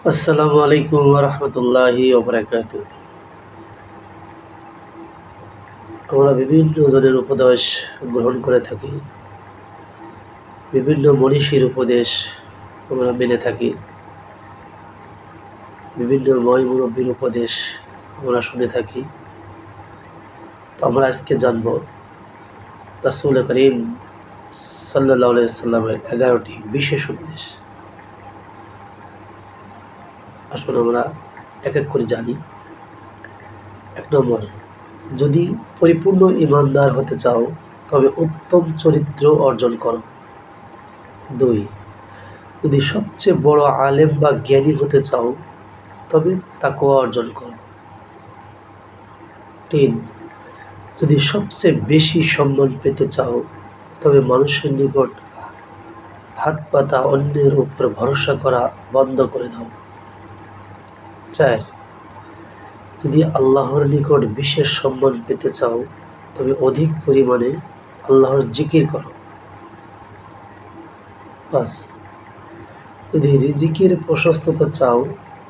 আসসালামু আলাইকুম ওয়া রাহমাতুল্লাহি ওয়া বারাকাতুহু। আমরা বিভিন্ন জনের উপদেশ গ্রহণ করে থাকি, বিভিন্ন মনীষীর উপদেশ আমরা মেনে থাকি, বিভিন্ন ময়-মুরব্বির উপদেশ আমরা শুনে থাকি। তো আমরা আজকে জানব রাসূল করিম সাল্লাল্লাহু আলাইহি ওয়াসাল্লামের 11টি বিশেষ উপদেশ। আসুন আমরা এক এক করে জানি। ১ নম্বর, যদি পরিপূর্ণ ঈমানদার হতে চাও তবে উত্তম চরিত্র অর্জন করো। ২, যদি সবচেয়ে বড় আলেম বা জ্ঞানী হতে চাও তবে তাকওয়া অর্জন করো। ৩, যদি সবচেয়ে বেশি সম্মান পেতে চাও তবে মানুষের নিকট হাত পাতা, অন্যের উপর ভরসা করা বন্ধ করে দাও। ৪, যদি আল্লাহর নিকট বিশেষ সম্মান পেতে চাও তবে অধিক পরিমাণে আল্লাহর জিকির করো। ৫, যদি রিজিকের প্রশস্ততা চাও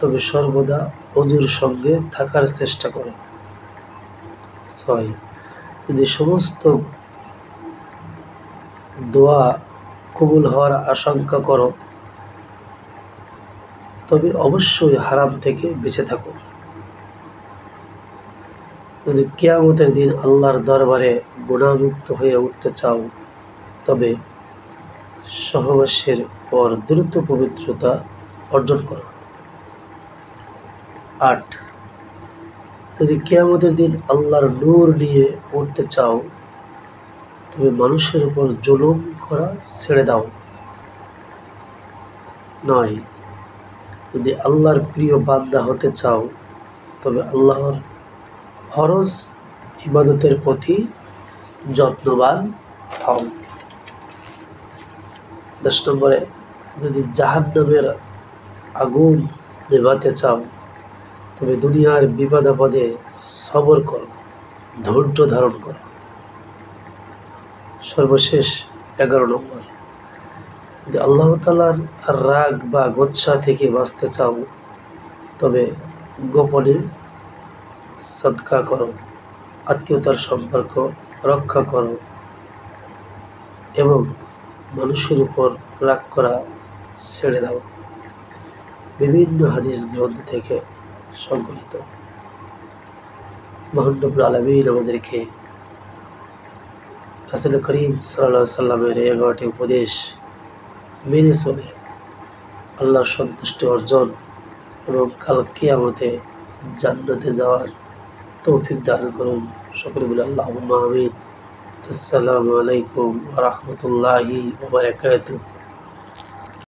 তবে সর্বদা অজুর সঙ্গে থাকার চেষ্টা করো। ৬, যদি সমস্ত দোয়া কবুল হওয়ার আশঙ্কা করো তবে অবশ্যই হারাম থেকে বেঁচে থাকো। যদি কিয়ামতের দিন আল্লাহর দরবারে গুনাহমুক্ত হয়ে উঠতে চাও তবে সহবাসের পর দ্রুত পবিত্রতা অর্জন করো। ৮, যদি কিয়ামতের দিন আল্লাহর নূর নিয়ে উঠতে চাও তবে মানুষের উপর জুলুম করা ছেড়ে দাও। ৯, যদি আল্লাহর প্রিয় বান্দা হতে চাও তবে আল্লাহর ফরজ ইবাদতের প্রতি যত্নবান হও। ১০ নম্বরে, যদি জাহান্নামের আগুন নেভাতে চাও তবে দুনিয়ার বিপদ আপদে সবর করো, ধৈর্য ধারণ করো। সর্বশেষ ১১ নম্বর, যদি আল্লাহ তাআলার রাগ বা গোচ্ছা থেকে বাঁচতে চাও তবে গোপনে সাদকা করো, আত্মীয়তার সম্পর্ক রক্ষা করো এবং মানুষের উপর রাগ করা ছেড়ে দাও। বিভিন্ন হাদিস গ্রন্থ থেকে সংকলিত। মহান রব্বুল আলামিন আমাদেরকে রাসূল করিম সাল্লাল্লাহু আলাইহি সাল্লামের 11টি উপদেশ মেনে চলে আল্লাহর সন্তুষ্টি অর্জন এবং কাল কিয়ামতে জান্নাতে যাওয়ার তৌফিক দান করুন। সকলে বলে আল্লাহুম্মা আমিন। আসসালামু আলাইকুম ওয়া রাহমাতুল্লাহি ওয়া বারাকাতুহু।